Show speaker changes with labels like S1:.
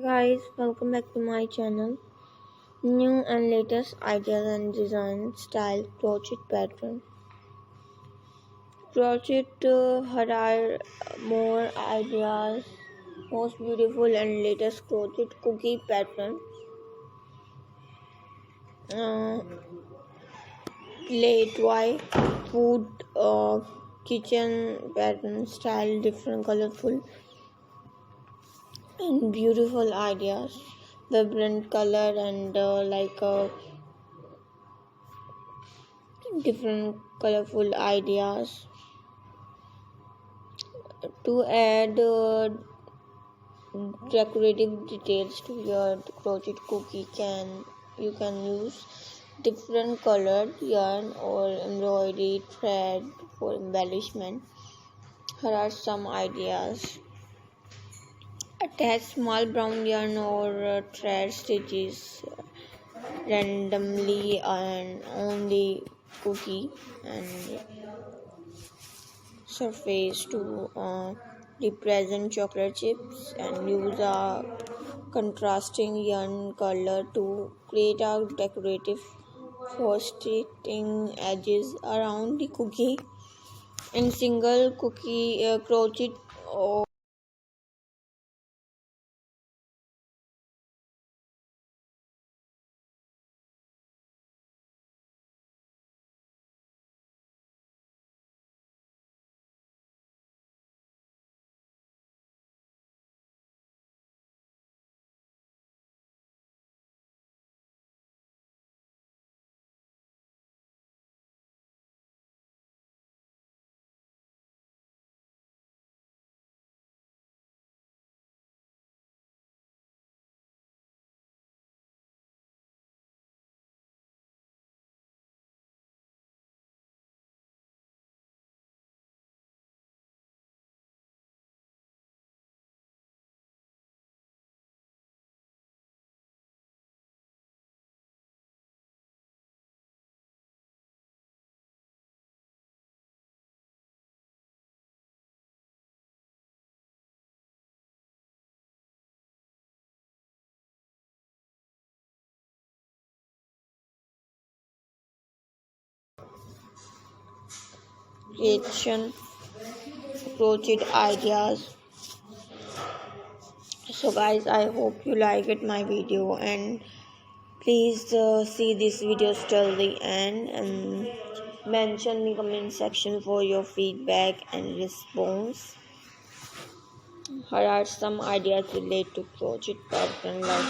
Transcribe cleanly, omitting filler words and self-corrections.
S1: Guys, welcome back to my channel. New and latest ideas and design style crochet pattern. Crochet had our more ideas, most beautiful and latest crochet cookie pattern. Play, toy, food, kitchen pattern style, different, colorful and beautiful ideas. Vibrant color and different colorful ideas to add decorative details to your crochet cookie. You can use different colored yarn or embroidery thread for embellishment. Here are some ideas. Attach small brown yarn or thread stitches randomly on the cookie and surface to represent chocolate chips, and use a contrasting yarn color to create a decorative frosting edges around the cookie. In single cookie crochet or creation crochet ideas. So guys, I hope you liked my video, and please see this video till the end and mention in the comment section for your feedback and response. Here are some ideas related to crochet pattern like